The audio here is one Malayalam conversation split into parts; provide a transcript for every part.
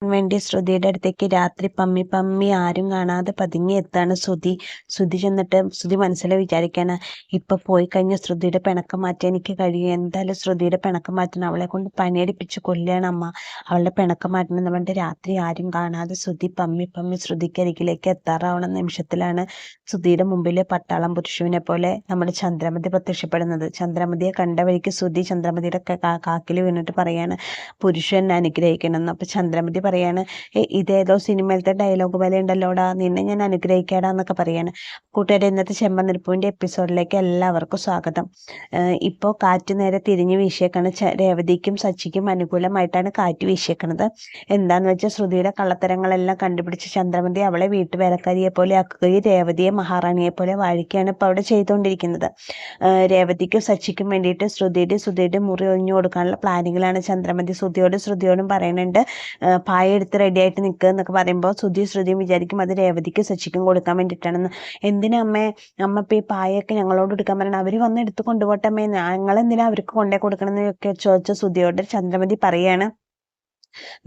വേണ്ടി ശ്രുതിയുടെ അടുത്തേക്ക് രാത്രി പമ്മി പമ്മി ആരും കാണാതെ പതുങ്ങി എത്താണ് ശ്രുതി ചെന്നിട്ട് ശ്രുതി മനസ്സിൽ വിചാരിക്കാണ്, ഇപ്പൊ പോയി കഴിഞ്ഞ ശ്രുതിയുടെ പിണക്കം മാറ്റാൻ എനിക്ക് കഴിയും, എന്തായാലും ശ്രുതിയുടെ പിണക്കം മാറ്റണം, അവളെ കൊണ്ട് പണിയടിപ്പിച്ച് കൊല്ലുകയാണ് അമ്മ, അവളുടെ പിണക്കം മാറ്റണം എന്ന് പറഞ്ഞിട്ട് രാത്രി ആരും കാണാതെ ശ്രുതി പമ്മി പമ്മി ശ്രുതിക്കരികിലേക്ക് എത്താറാവണ നിമിഷത്തിലാണ് ശ്രുതിയുടെ മുമ്പിലെ പട്ടാളം പുരുഷനെ പോലെ നമ്മുടെ ചന്ദ്രമതി പ്രത്യക്ഷപ്പെടുന്നത്. ചന്ദ്രമതിയെ കണ്ട വഴിക്ക് ശ്രുതി ചന്ദ്രമതിയുടെ കാക്കിൽ വീണിട്ട് പറയാണ്, പുരുഷൻ അനുഗ്രഹിക്കണമെന്ന്. അപ്പൊ ചന്ദ്രമതി പറയാണ്, ഇതേതോ സിനിമയിലത്തെ ഡയലോഗ് പോലെ ഉണ്ടല്ലോടാ, നിന്നെ ഞാൻ അനുഗ്രഹിക്കാടാ എന്നൊക്കെ പറയാണ്. കൂട്ടുകാരെ, ഇന്നത്തെ ചെമ്പനിരപ്പൂവിന്റെ എപ്പിസോഡിലേക്ക് എല്ലാവർക്കും സ്വാഗതം. ഇപ്പോൾ കാറ്റ് നേരെ തിരിഞ്ഞു വീശിയേക്കാണ്. രേവതിക്കും സച്ചിക്കും അനുകൂലമായിട്ടാണ് കാറ്റ് വീശിയേക്കണത്. എന്താന്ന് വെച്ചാൽ ശ്രുതിയുടെ കള്ളത്തരങ്ങളെല്ലാം കണ്ടുപിടിച്ച് ചന്ദ്രമതി അവളെ വീട്ടുവേലക്കാരിയെ പോലെ ആക്കുകയും രേവതിയെ മഹാറാണിയെ പോലെ വാഴിക്കുകയാണ് ഇപ്പൊ അവിടെ ചെയ്തുകൊണ്ടിരിക്കുന്നത്. രേവതിക്കും സച്ചിക്കും വേണ്ടിയിട്ട് ശ്രുതിയുടെ മുറി ഒഴിഞ്ഞു കൊടുക്കാനുള്ള പ്ലാനിങ്ങിലാണ് ചന്ദ്രമതി. ശ്രുതിയോടും പറയുന്നുണ്ട്, പായ എടുത്ത് റെഡി ആയിട്ട് നിൽക്കുക എന്നൊക്കെ പറയുമ്പോൾ ശ്രുതിയും വിചാരിക്കും അത് രേവതിക്ക് സച്ചിക്കും കൊടുക്കാൻ വേണ്ടിയിട്ടാണെന്ന്. എന്തിനാ അമ്മ ഇപ്പൊ ഈ പായൊക്കെ ഞങ്ങളോട് എടുക്കാൻ പറയണം, അവര് വന്ന് എടുത്ത് കൊണ്ടുപോട്ടെ അമ്മേ, ഞങ്ങളെന്തിനാ അവർക്ക് കൊണ്ടേ കൊടുക്കണം എന്നൊക്കെ ചോദിച്ച ശ്രുതിയോട് ചന്ദ്രമതി പറയാണ്,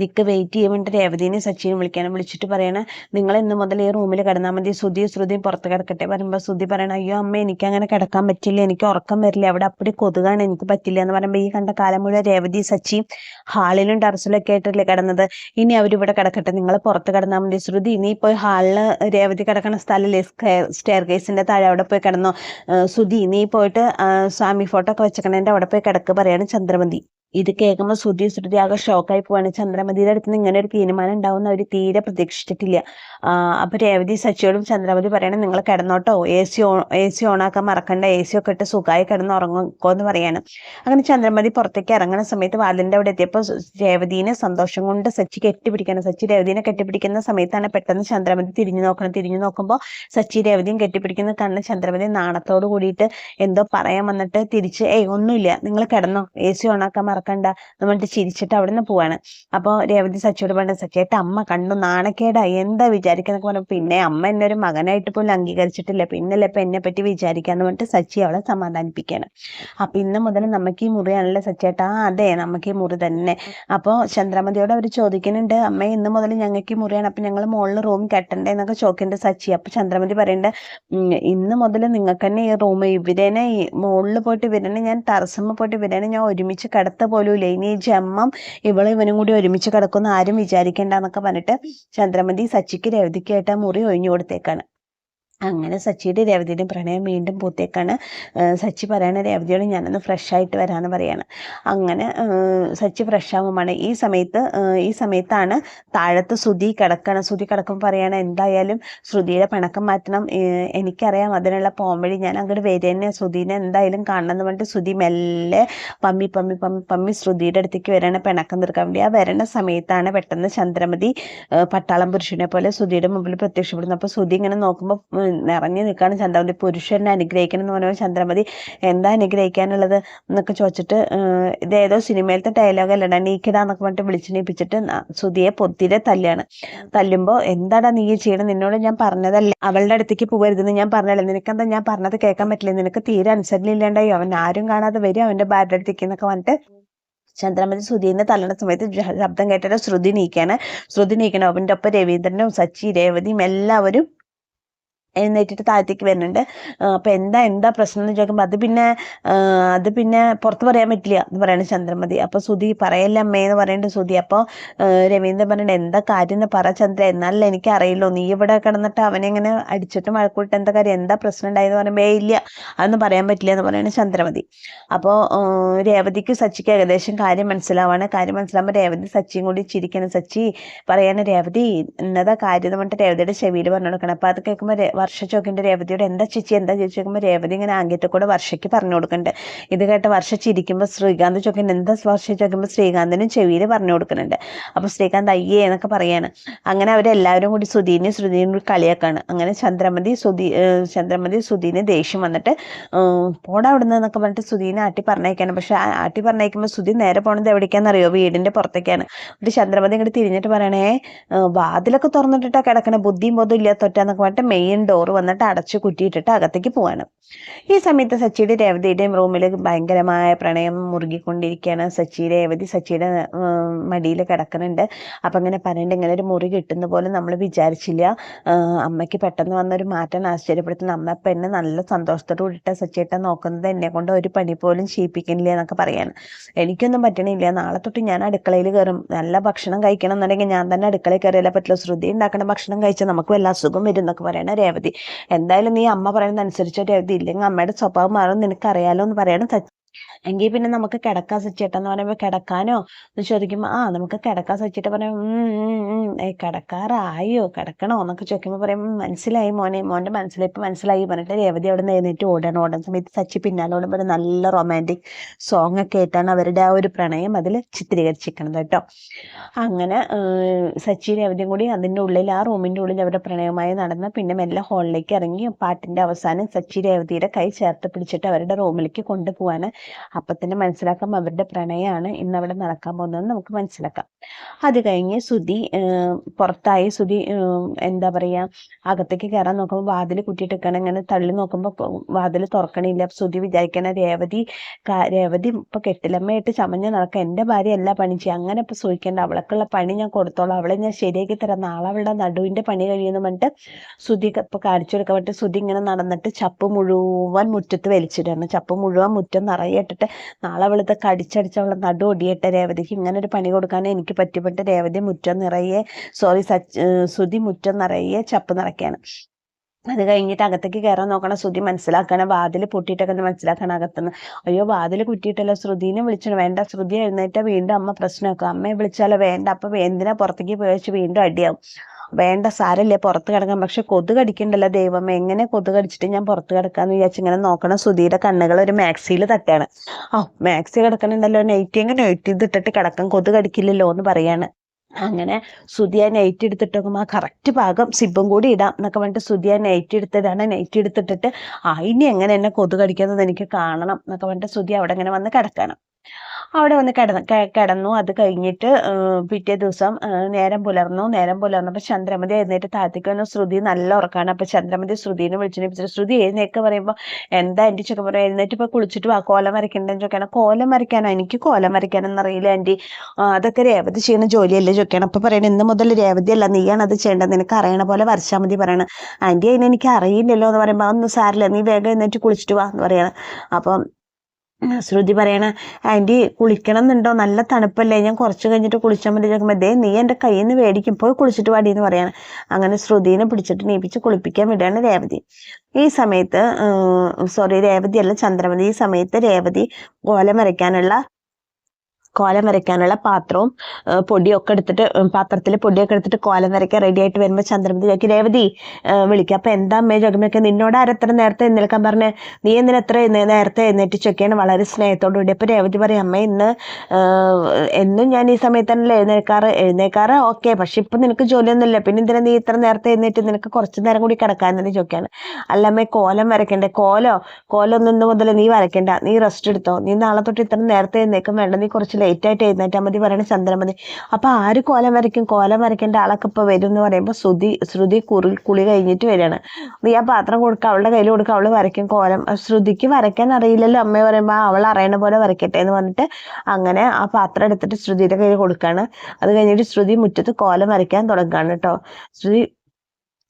നിക്ക് വെയിറ്റ് ചെയ്യാൻ വേണ്ടി രേവതിനെ സച്ചിനെ വിളിച്ചിട്ട് പറയണ, നിങ്ങൾ ഇന്ന് മുതൽ ഈ റൂമിൽ കിടന്നാൽ മതി, ശ്രുതിയും പുറത്ത് കിടക്കട്ടെ പറയുമ്പോൾ ശ്രുതി പറയണ, അയ്യോ അമ്മ എനിക്ക് അങ്ങനെ കിടക്കാൻ പറ്റില്ല, എനിക്ക് ഉറക്കം വരില്ല, അവിടെ അപ്പടി കൊതുകാണ്, എനിക്ക് പറ്റില്ല എന്ന് പറയുമ്പോൾ ഈ കണ്ട കാലം മുഴുവൻ രേവതി സച്ചിയും ഹാളിലും ടെറസിലും ഒക്കെ ആയിട്ടല്ലേ കിടന്നത്, ഇനി അവരിവിടെ കിടക്കട്ടെ, നിങ്ങൾ പുറത്ത് കിടന്നാൽ മതി. ശ്രുതി നീ പോയി ഹാളില് രേവതി കിടക്കുന്ന സ്ഥലല്ലേ സ്റ്റെയർ കേസിന്റെ താഴെ, അവിടെ പോയി കിടന്നോ, ശ്രുതി നീ പോയിട്ട് സ്വാമി ഫോട്ടോ ഒക്കെ വെച്ചേക്കണേന്റെ അവിടെ പോയി കിടക്ക് പറയാണ് ചന്ദ്രമതി. ഇത് കേൾക്കുമ്പോൾ ശ്രുതി ആകെ ഷോക്കായി പോവാണ്. ചന്ദ്രമതിയുടെ അടുത്ത് നിന്ന് ഇങ്ങനെ ഒരു തീരുമാനം ഉണ്ടാവുന്ന അവർ തീരെ പ്രതീക്ഷിച്ചിട്ടില്ല. അപ്പൊ രേവതി സച്ചിയോടും ചന്ദ്രമതി പറയണേ, നിങ്ങൾ കിടന്നോട്ടോ, എ സി ഓണാക്കാൻ മറക്കണ്ട, എ സി ഒക്കെ ഇട്ട് സുഖമായി കിടന്ന് ഉറങ്ങുക്കോ എന്ന് പറയാണ്. അങ്ങനെ ചന്ദ്രമതി പുറത്തേക്ക് ഇറങ്ങുന്ന സമയത്ത് വാതിലിന്റെ അവിടെ എത്തിയപ്പോൾ രേവതിനെ സന്തോഷം കൊണ്ട് സച്ചി കെട്ടിപ്പിടിക്കണം. സച്ചി രേവതിനെ കെട്ടിപ്പിടിക്കുന്ന സമയത്താണ് പെട്ടെന്ന് ചന്ദ്രമതി തിരിഞ്ഞു നോക്കുമ്പോൾ സച്ചി രേവതിയും കെട്ടിപ്പിടിക്കുന്ന കണ്ണ് ചന്ദ്രമതി നാണത്തോട് കൂടിയിട്ട് എന്തോ പറയാൻ വന്നിട്ട് തിരിച്ച്, ഒന്നുമില്ല, നിങ്ങൾ കിടന്നോ, എ സി ഓണാക്കാൻ മറക്കണ്ട എന്നിട്ട് ചിരിച്ചിട്ട് അവിടെ നിന്ന് പോവാണ്. അപ്പോൾ രേവതി സച്ചിയോട് പറഞ്ഞ, സച്ചിയേട്ട അമ്മ കണ്ടു, നാണക്കേടായി, എന്താ വിചാരിക്കുന്നൊക്കെ പറഞ്ഞു. പിന്നെ അമ്മ എന്നെ ഒരു മകനായിട്ട് പോലും അംഗീകരിച്ചിട്ടില്ല, പിന്നല്ലേ ഇപ്പൊ എന്നെ പറ്റി വിചാരിക്കാന്ന് പറഞ്ഞിട്ട് സച്ചി അവളെ സമാധാനിപ്പിക്കുകയാണ്. അപ്പൊ ഇന്ന് മുതൽ നമുക്ക് ഈ മുറിയാണല്ലേ സച്ചിയേട്ടാ? അതെ, നമുക്ക് ഈ മുറി തന്നെ. അപ്പോൾ ചന്ദ്രമതിയോട് അവർ ചോദിക്കുന്നുണ്ട്, അമ്മ ഇന്ന് മുതൽ ഞങ്ങൾക്ക് ഈ മുറിയാണ്, അപ്പൊ ഞങ്ങൾ മുകളിൽ റൂം കെട്ടണ്ടേ എന്നൊക്കെ ചോദിക്കുന്നുണ്ട് സച്ചി. അപ്പൊ ചന്ദ്രമതി പറയുന്നുണ്ട്, ഇന്ന് മുതൽ നിങ്ങൾക്ക് തന്നെ ഈ റൂം, ഇവരേനെ മുകളിൽ പോയിട്ട് ഇവരനെ ഞാൻ ടെറസിൽ പോയിട്ട് ഇവരനെ ഞാൻ ഒരുമിച്ച് കിടത്ത പോലും ഇല്ല, ഇനി ഈ ജന്മം ഇവനും കൂടി ഒരുമിച്ച് കിടക്കുന്ന ആരും വിചാരിക്കേണ്ടെന്നൊക്കെ പറഞ്ഞിട്ട് ചന്ദ്രമതി സച്ചിക്ക് രേവതിക്കായിട്ട് ആ മുറി ഒഴിഞ്ഞു കൊടുത്തേക്കാണ്. അങ്ങനെ സച്ചിയുടെ രേവതിയുടെ പ്രണയം വീണ്ടും പൂത്തേക്കാണ്. സച്ചി പറയണ രേവതിയോട് ഞാനൊന്ന് ഫ്രഷ് ആയിട്ട് വരാമെന്ന് പറയാണ്. അങ്ങനെ സച്ചി ഫ്രഷ് ആകുമ്പോഴാണ് ഈ സമയത്താണ് താഴത്ത് ശ്രുതി കിടക്കുമ്പോൾ പറയാണ്, എന്തായാലും ശ്രുതിയുടെ പിണക്കം മാറ്റണം, എനിക്കറിയാം അതിനുള്ള പോംവഴി, ഞാൻ അങ്ങോട്ട് വരികന്നെ, ശ്രുതിനെ എന്തായാലും കാണണം എന്ന് പറഞ്ഞിട്ട് ശ്രുതി മെല്ലെ പമ്മി ശ്രുതിയുടെ അടുത്തേക്ക് വരാണ് പിണക്കം തീർക്കാൻ വേണ്ടി. ആ വരണ സമയത്താണ് പെട്ടെന്ന് ചന്ദ്രമതി പട്ടാളം പുരുഷനെ പോലെ ശ്രുതിയുടെ മുമ്പിൽ പ്രത്യക്ഷപ്പെടുന്നു. അപ്പോൾ ശ്രുതി ഇങ്ങനെ നോക്കുമ്പോൾ നിറഞ്ഞു നിൽക്കാണ് ചന്ദ്രമതി. പുരുഷനെ അനുഗ്രഹിക്കണം എന്ന് പറയുമ്പോൾ ചന്ദ്രമതി എന്താ അനുഗ്രഹിക്കാനുള്ളത് എന്നൊക്കെ ചോദിച്ചിട്ട്, ഇതേതോ സിനിമയിലത്തെ ഡയലോഗ് അല്ലടാ, നീക്കിടാന്നൊക്കെ പറഞ്ഞിട്ട് വിളിച്ചെണീപ്പിച്ചിട്ട് ശ്രുതിയെ പൊത്തിരെ തല്ലുമ്പോൾ, എന്താടാ നീ ചെയ്യണം, നിന്നോട് ഞാൻ പറഞ്ഞതല്ലേ അവളുടെ അടുത്തേക്ക് പോകരുതെന്ന് ഞാൻ പറഞ്ഞല്ലേ, നിനക്കെന്താ ഞാൻ പറഞ്ഞത് കേൾക്കാൻ പറ്റില്ല, നിനക്ക് തീരെ അനുസരണ ഇല്ലാണ്ടായി, അവൻ ആരും കാണാതെ വരും അവന്റെ ഭാര്യയുടെ അടുത്തേക്ക് എന്നൊക്കെ പറഞ്ഞിട്ട് ചന്ദ്രമതി ശ്രുതിനെ തള്ളണ സമയത്ത് ശബ്ദം കേട്ടിട്ട് ശ്രുതി നീക്കണം. അവന്റെ ഒപ്പം രവീന്ദ്രനും സച്ചി രേവതിയും എല്ലാവരും എഴുന്നേറ്റിട്ട് താഴത്തേക്ക് വരുന്നുണ്ട്. അപ്പൊ എന്താ പ്രശ്നം എന്ന് ചോദിക്കുമ്പോൾ അത് പിന്നെ പുറത്ത് പറയാൻ പറ്റില്ല എന്ന് പറയണ ചന്ദ്രമതി. അപ്പൊ ശ്രുതി പറയല്ല അമ്മേ എന്ന് പറയുന്നുണ്ട് ശ്രുതി. അപ്പോൾ രവീന്ദ്രൻ പറഞ്ഞിട്ട്, എന്താ കാര്യം എന്ന് പറ ചന്ദ്ര, എന്നാലല്ലേ എനിക്ക് അറിയില്ലോ, നീ ഇവിടെ കിടന്നിട്ട് അവനെ ഇങ്ങനെ അടിച്ചിട്ട് മഴക്കൂട്ട് എന്താ കാര്യം, എന്താ പ്രശ്നം ഉണ്ടായെന്ന് പറയുമ്പോ ഇല്ല അതൊന്നും പറയാൻ പറ്റില്ല എന്ന് പറയണ ചന്ദ്രമതി. അപ്പോൾ രേവതിക്ക് സച്ചിക്ക് ഏകദേശം കാര്യം മനസ്സിലാവുമ്പോൾ രേവതി സച്ചിയും കൂടി ചിരിക്കണം. സച്ചി പറയാണ്, രേവതി എന്നതാ കാര്യം എന്ന് പറഞ്ഞിട്ട് രേവതിയുടെ ചെവിയിൽ പറഞ്ഞു കൊടുക്കണം. അപ്പൊ അത് കേൾക്കുമ്പോൾ വർഷ ചോദിക്കുന്നുണ്ട് രേവതിയോട്, എന്താ ചേച്ചി ചോദിക്കുമ്പോൾ രേവതി ഇങ്ങനെ ആംഗ്യത്തെ കൂടെ വർഷയ്ക്ക് പറഞ്ഞു കൊടുക്കുന്നുണ്ട്. ഇത് കേട്ട വർഷ ചിരിക്കുമ്പോൾ ശ്രീകാന്ത് ചോദിക്കുന്നുണ്ട്, എന്താ വർഷ ചോദിക്കുമ്പോൾ ശ്രീകാന്തിനും ചെവിയിൽ പറഞ്ഞു കൊടുക്കുന്നുണ്ട്. അപ്പൊ ശ്രീകാന്ത് അയ്യേ എന്നൊക്കെ പറയാണ്. അങ്ങനെ അവരെല്ലാവരും കൂടി ശ്രുതിയും കൂടി കളിയാക്കാണ്. അങ്ങനെ ചന്ദ്രമതി ശ്രുതിനെ ദേഷ്യം വന്നിട്ട് പോടാ അവിടുന്ന് എന്നൊക്കെ പറഞ്ഞിട്ട് ശ്രുതിനെ ആട്ടി പറഞ്ഞേക്കാണ്. പക്ഷെ ആട്ടി പറഞ്ഞേക്കുമ്പോൾ ശ്രുതി നേരെ പോണത് എവിടേക്കാന്നറിയോ? വീടിന്റെ പുറത്തേക്കാണ്. എന്നിട്ട് ചന്ദ്രമതി ഇങ്ങോട്ട് തിരിഞ്ഞിട്ട് പറയണേ, വാതിലൊക്കെ തുറന്നിട്ടിട്ടാ കിടക്കണേ, ബുദ്ധിയും ബോധം ഇല്ലാത്തൊറ്റാന്നൊക്കെ പറഞ്ഞിട്ട് മെയിൻ ഡോറ് വന്നിട്ട് അടച്ചു കുറ്റിയിട്ടിട്ട് അകത്തേക്ക് പോവാണ്. ഈ സമയത്ത് സച്ചിയുടെ രേവതിയുടെയും റൂമിൽ ഭയങ്കരമായ പ്രണയം മുറുകിക്കൊണ്ടിരിക്കുകയാണ്. സച്ചിയുടെ മടിയിൽ കിടക്കുന്നുണ്ട്. അപ്പം ഇങ്ങനെ പറയുന്നുണ്ട്, ഇങ്ങനെ ഒരു മുറി കിട്ടുന്ന പോലെ നമ്മൾ വിചാരിച്ചില്ല, അമ്മയ്ക്ക് പെട്ടെന്ന് വന്നൊരു മാറ്റം ആശ്ചര്യപ്പെടുത്തുന്ന, അമ്മ ഇപ്പം എന്നെ നല്ല സന്തോഷത്തോട് കൂടിയിട്ട് സച്ചിയേട്ടൻ നോക്കുന്നത്, എന്നെ കൊണ്ട് ഒരു പണി പോലും ചെയ്യിപ്പിക്കുന്നില്ല എന്നൊക്കെ പറയാണ്. എനിക്കൊന്നും പറ്റണില്ല, നാളെ തൊട്ട് ഞാൻ അടുക്കളയിൽ കയറും, നല്ല ഭക്ഷണം കഴിക്കണം എന്നുണ്ടെങ്കിൽ ഞാൻ തന്നെ അടുക്കളയിൽ കയറിയാലേ പറ്റില്ല, ശ്രുതി ഉണ്ടാക്കുന്ന ഭക്ഷണം കഴിച്ചാൽ നമുക്ക് വല്ല അസുഖം വരും എന്നൊക്കെ പറയണ രേവതി. എന്തായാലും നീ അമ്മ പറയുന്നതനുസരിച്ച് രേവതി, ഇല്ലെങ്കിൽ അമ്മയുടെ സ്വഭാവം മാറും നിനക്കറിയാലോ എന്ന് പറയണം. എങ്കിൽ പിന്നെ നമുക്ക് കിടക്കാൻ സച്ചിയേട്ടെന്ന് പറയുമ്പോൾ കിടക്കാനോ എന്ന് ചോദിക്കുമ്പോൾ നമുക്ക് കിടക്കാൻ സച്ചിയേട്ടൻ പറയും കിടക്കാറായോ, കിടക്കണോ എന്നൊക്കെ ചോദിക്കുമ്പോൾ പറയും മനസ്സിലായി മോനെ, മോൻ്റെ ഇപ്പം മനസ്സിലായി പറഞ്ഞിട്ട് രേവതി അവിടെ നിന്ന് എഴുന്നേറ്റ് ഓടുന്ന സമയത്ത് സച്ചി പിന്നാലെ ഓടുമ്പോൾ നല്ല റൊമാൻറ്റിക് സോങ് ഒക്കെ ആയിട്ടാണ് അവരുടെ ആ ഒരു പ്രണയം അതിൽ ചിത്രീകരിച്ചിരിക്കുന്നത് കേട്ടോ. അങ്ങനെ സച്ചി രേവതിയും കൂടി അതിൻ്റെ ഉള്ളിൽ, ആ റൂമിൻ്റെ ഉള്ളിൽ അവരുടെ പ്രണയമായി നടന്ന് പിന്നെ മെല്ലെ ഹോളിലേക്ക് ഇറങ്ങി പാട്ടിൻ്റെ അവസാനം സച്ചി രേവതിയുടെ കൈ ചേർത്ത് പിടിച്ചിട്ട് അവരുടെ റൂമിലേക്ക് കൊണ്ടുപോകാൻ. അപ്പം തന്നെ മനസ്സിലാക്കാം അവരുടെ പ്രണയമാണ് ഇന്ന് അവിടെ നടക്കാൻ പോകുന്നതെന്ന് നമുക്ക് മനസ്സിലാക്കാം. അത് കഴിഞ്ഞ് സുധി പുറത്തായി. സുധി എന്താ പറയുക, അകത്തേക്ക് കയറാൻ നോക്കുമ്പോൾ വാതിൽ കുറ്റിയിട്ടിരിക്കണം. ഇങ്ങനെ തള്ളി നോക്കുമ്പോൾ വാതിൽ തുറക്കണില്ല. സുധി വിചാരിക്കണ രേവതി ഇപ്പം കെട്ടിലമ്മയായിട്ട് ചമഞ്ഞ് നടക്കാം, എൻ്റെ ഭാര്യ എല്ലാ പണി ചെയ്യും, അങ്ങനെ ഇപ്പം സൂഹിക്കേണ്ട, അവൾക്കുള്ള പണി ഞാൻ കൊടുത്തോളാം, അവളെ ഞാൻ ശരിയാക്കി തരാം, നാളെ അവളുടെ നടുവിൻ്റെ പണി കഴിയുമെന്ന് പറഞ്ഞിട്ട് സുധി ഇപ്പം കാണിച്ചു കൊടുക്കാൻ പറ്റും. സുധി ഇങ്ങനെ നടന്നിട്ട് ചപ്പ് മുഴുവൻ മുറ്റത്ത് വലിച്ചിടുകയാണ്. ചപ്പ് മുഴുവൻ മുറ്റം നിറയെ ഇട്ടിട്ട് നാളെ അവളത്തെ കടിച്ചടിച്ച് അവളെ നടു ഒടിയട്ടെ, രേവതിക്ക് ഇങ്ങനെ ഒരു പണി കൊടുക്കാൻ എനിക്ക് പറ്റിപ്പെട്ട് രേവതി മുറ്റം നിറയെ സുധി മുറ്റം നിറയെ ചപ്പ് നിറയ്ക്കാണ്. അത് കഴിഞ്ഞിട്ട് അകത്തേക്ക് കയറാൻ നോക്കണം. ശ്രുതി മനസ്സിലാക്കണം, വാതിൽ പൊട്ടിയിട്ടൊക്കെ മനസ്സിലാക്കണം അകത്തുനിന്ന്. അയ്യോ വാതിൽ കുറ്റിയിട്ടല്ലോ, ശ്രുതിനെ വിളിച്ചു, വേണ്ട, ശ്രുതി എഴുന്നേറ്റ വീണ്ടും അമ്മ പ്രശ്നമാക്കും, അമ്മയെ വിളിച്ചാലോ വേണ്ട, അപ്പം എന്തിനാ പുറത്തേക്ക് പോയച്ച് വീണ്ടും അടിയാവും, വേണ്ട സാരല്ലേ പുറത്ത് കിടക്കാം, പക്ഷെ കൊതു കടിക്കണ്ടല്ലോ ദൈവമേ, എങ്ങനെ കൊതു കടിച്ചിട്ട് ഞാൻ പുറത്ത് കിടക്കാന്ന് വിചാരിച്ച് ഇങ്ങനെ നോക്കണം. സുധിയുടെ കണ്ണുകൾ ഒരു മാക്സിയിൽ തട്ടാണ്. മാക്സി കിടക്കണുണ്ടല്ലോ, നൈറ്റ് ഇതിട്ടിട്ട് കിടക്കാം, കൊതു കടിക്കില്ലല്ലോ എന്ന് പറയാണ്. അങ്ങനെ സുധിയ നൈറ്റ് എടുത്തിട്ട് നോക്കുമ്പോൾ കറക്റ്റ് പാകം സിബും കൂടി ഇടാം എന്നൊക്കെ പറഞ്ഞിട്ട് സുധിയ നൈറ്റ് എടുത്തിട്ടാണ്. നൈറ്റ് എടുത്തിട്ടിട്ട് ഇനി എങ്ങനെ എന്നെ കൊതു കടിക്കുന്നത് എനിക്ക് കാണണം എന്നൊക്കെ പറഞ്ഞിട്ട് സുധി അവിടെ ഇങ്ങനെ വന്ന് കിടക്കണം. അവിടെ വന്ന് കിടന്നു. അത് കഴിഞ്ഞിട്ട് പിറ്റേ ദിവസം നേരം പുലർന്നപ്പോൾ ചന്ദ്രമതി എഴുന്നേറ്റ് താഴത്തേക്ക് വന്നു. ശ്രുതി നല്ല ഉറക്കാണ്. അപ്പൊ ചന്ദ്രമതി ശ്രുതിനെ വിളിച്ചു, ശ്രുതി എഴുന്നേക്ക് പറയുമ്പോൾ എന്താ എൻ്റെ ചൊക്കെ പറയാം, എഴുന്നേറ്റ് ഇപ്പൊ കുളിച്ചിട്ട് വാ, കോലം വരയ്ക്കണ്ടെന്ന് ചോദിക്കണം. കോലം വരയ്ക്കാനോ, എനിക്ക് കോലം വരയ്ക്കാനൊന്നും അറിയില്ല ആൻറ്റി, അതൊക്കെ രേവതി ചെയ്യുന്ന ജോലിയല്ലേ ചോദിക്കണം. അപ്പൊ പറയണം ഇന്ന് മുതൽ രേവതി അല്ല നീയാണ് അത് ചെയ്യേണ്ടത്, നിനക്ക് അറിയണ പോലെ വരച്ചാൽ മതി പറയണം. ആൻറ്റി അതിന് എനിക്ക് അറിയില്ലല്ലോ എന്ന് പറയുമ്പോൾ അതൊന്നും സാരില്ല, നീ വേഗം എഴുന്നേറ്റ് കുളിച്ചിട്ട് വാ എന്ന് പറയണം. അപ്പം ശ്രുതി പറയണ ആൻറ്റി കുളിക്കണം എന്നുണ്ടോ, നല്ല തണുപ്പല്ലേ, ഞാൻ കുറച്ച് കഴിഞ്ഞിട്ട് കുളിച്ചാൽ മതി ചോദിക്കുമ്പോൾ നീ എൻ്റെ കയ്യിൽ നിന്ന് മേടിക്കും, പോയി കുളിച്ചിട്ട് പാടി എന്ന് പറയാണ്. അങ്ങനെ ശ്രുതിനെ പിടിച്ചിട്ട് നീപ്പിച്ച് കുളിപ്പിക്കാൻ വിടുകയാണ് രേവതി. ഈ സമയത്ത് രേവതി അല്ല ചന്ദ്രമതി. ഈ സമയത്ത് രേവതി കോലം വരയ്ക്കാനുള്ള പാത്രവും പൊടിയൊക്കെ എടുത്തിട്ട്, പാത്രത്തിൽ പൊടിയൊക്കെ എടുത്തിട്ട് കോലം വരയ്ക്കാൻ റെഡി ആയിട്ട് വരുമ്പോൾ ചന്ദ്രമതി ചോദിക്കും, രേവതി വിളിക്കുക. അപ്പം എന്താ അമ്മയെ ചോദിക്കുമ്പോഴൊക്കെ നിന്നോട് ആരെത്ര നേരത്തെ എഴുന്നേൽക്കാൻ പറഞ്ഞ്, നീ എന്തിനാ എത്ര നേരത്തെ എഴുന്നേറ്റ് ചോദിക്കുകയാണ് വളരെ സ്നേഹത്തോടു കൂടി. അപ്പോൾ രേവതി പറയും, അമ്മ ഇന്ന് എന്നും ഞാൻ ഈ സമയത്ത് തന്നെ എഴുന്നേൽക്കാറ് ഓക്കെ, പക്ഷെ ഇപ്പം നിനക്ക് ജോലിയൊന്നുമില്ല, പിന്നെ എന്തിനാ നീ ഇത്ര നേരത്തെ എഴുന്നേറ്റ്, നിനക്ക് കുറച്ച് നേരം കൂടി കിടക്കാനെന്ന് ചോദിക്കുകയാണ്. അല്ല അമ്മ കോലം വരയ്ക്കണ്ടേ, കോലൊന്നും ഇന്ന് മുതൽ നീ വരയ്ക്കണ്ട, നീ റെസ്റ്റ് എടുത്തോ, നീ നാളെ തൊട്ട് ഇത്ര നേരത്തെ എഴുന്നേക്കും വേണ്ട, നീ കുറച്ച് ലേറ്റ് ആയിട്ട് എഴുന്നേറ്റാൽ മതി പറയണ ചന്ദ്രമതി. അപ്പൊ ആര് കോലം വരയ്ക്കും, കോലം വരയ്ക്കേണ്ട ആളൊക്കെ ഇപ്പൊ വരും എന്ന് പറയുമ്പോൾ ശ്രുതി കുളി കഴിഞ്ഞിട്ട് വരികയാണ്. നീ ആ പാത്രം കൊടുക്കുക, അവളുടെ കയ്യിൽ കൊടുക്കുക, അവള് വരയ്ക്കും കോലം. ശ്രുതിക്ക് വരയ്ക്കാൻ അറിയില്ലല്ലോ അമ്മ പറയുമ്പോൾ അവൾ അറിയണ പോലെ വരയ്ക്കട്ടെ എന്ന് പറഞ്ഞിട്ട് അങ്ങനെ ആ പാത്രം എടുത്തിട്ട് ശ്രുതിയുടെ കയ്യിൽ കൊടുക്കുകയാണ്. അത് കഴിഞ്ഞിട്ട് ശ്രുതി മുറ്റത്ത് കോലം വരയ്ക്കാൻ തുടങ്ങുകയാണ് കേട്ടോ. ശ്രുതി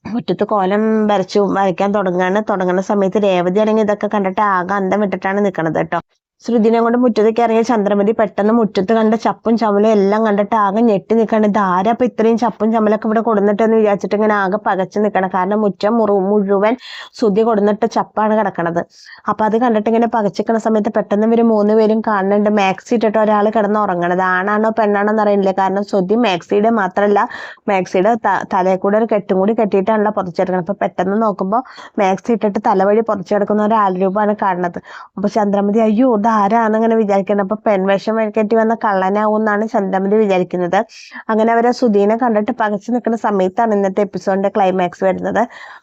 മുറ്റത്ത് കോലം വരയ്ക്കാൻ തുടങ്ങുന്ന സമയത്ത് രേവതി ആണെങ്കിൽ ഇതൊക്കെ കണ്ടിട്ട് ആകെ അന്തം വിട്ടിട്ടാണ് നിൽക്കണത് കേട്ടോ. ശ്രുതിനെ കൊണ്ട് മുറ്റത്തേക്ക് ഇറങ്ങിയ ചന്ദ്രമതി പെട്ടെന്ന് മുറ്റത്ത് കണ്ട ചപ്പും ചമലും എല്ലാം കണ്ടിട്ട് ആകെ ഞെട്ടി നിൽക്കണം. ഇത് ആരാ ഇപ്പൊ ഇത്രയും ചപ്പും ചമലൊക്കെ ഇവിടെ കൊടുന്നിട്ടെന്ന് വിചാരിച്ചിട്ട് ഇങ്ങനെ ആകെ പകച്ചു നിൽക്കണം. കാരണം മുറ്റം മുഴുവൻ ശ്രുതി കൊടുന്നിട്ട് ചപ്പാണ് കിടക്കണത്. അപ്പൊ അത് കണ്ടിട്ട് ഇങ്ങനെ പകച്ചിക്കണ സമയത്ത് പെട്ടെന്ന് ഇവര് 3 പേരും കാണുന്നുണ്ട് മാക്സി ഇട്ടിട്ട് ഒരാൾ കിടന്ന് ഉറങ്ങണത്. ആണാണോ പെണ്ണാണോ എന്ന് അറിയില്ല. കാരണം ശ്രുതി മാക്സിയുടെ മാത്രമല്ല മാക്സിയുടെ തലയിൽ കൂടെ ഒരു കെട്ടും കൂടി കെട്ടിയിട്ടാണല്ലോ പുറച്ചെടുക്കണം. അപ്പൊ പെട്ടെന്ന് നോക്കുമ്പോൾ മാക്സി ഇട്ടിട്ട് തലവഴി പുറച്ചെടുക്കുന്ന ഒരു ആൾരൂപമാണ് കാണുന്നത്. അപ്പൊ ചന്ദ്രമതി അയ്യോ ആരാന്നിങ്ങനെ വിചാരിക്കുന്നത്. അപ്പൊ പെൺവേഷം കെട്ടി വന്ന കള്ളനാവും എന്നാണ് ചന്ദ്രമതി വിചാരിക്കുന്നത്. അങ്ങനെ അവരെ സുധീനെ കണ്ടിട്ട് പകച്ചു നിൽക്കുന്ന സമയത്താണ് ഇന്നത്തെ എപ്പിസോഡിന്റെ ക്ലൈമാക്സ് വരുന്നത്.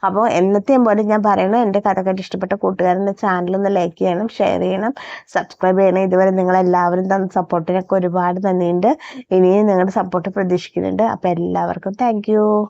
അപ്പോൾ എന്നത്തെയും പോലെ ഞാൻ പറയണം, എൻ്റെ കഥ കേട്ട് ഇഷ്ടപ്പെട്ട കൂട്ടുകാരൻ്റെ ചാനലൊന്ന് ലൈക്ക് ചെയ്യണം, ഷെയർ ചെയ്യണം, സബ്സ്ക്രൈബ് ചെയ്യണം. ഇതുവരെ നിങ്ങളെല്ലാവരും തന്ന സപ്പോർട്ടിനൊക്കെ ഒരുപാട് നന്ദിയുണ്ട്. ഇനിയും നിങ്ങളുടെ സപ്പോർട്ട് പ്രതീക്ഷിക്കുന്നുണ്ട്. അപ്പൊ എല്ലാവർക്കും താങ്ക്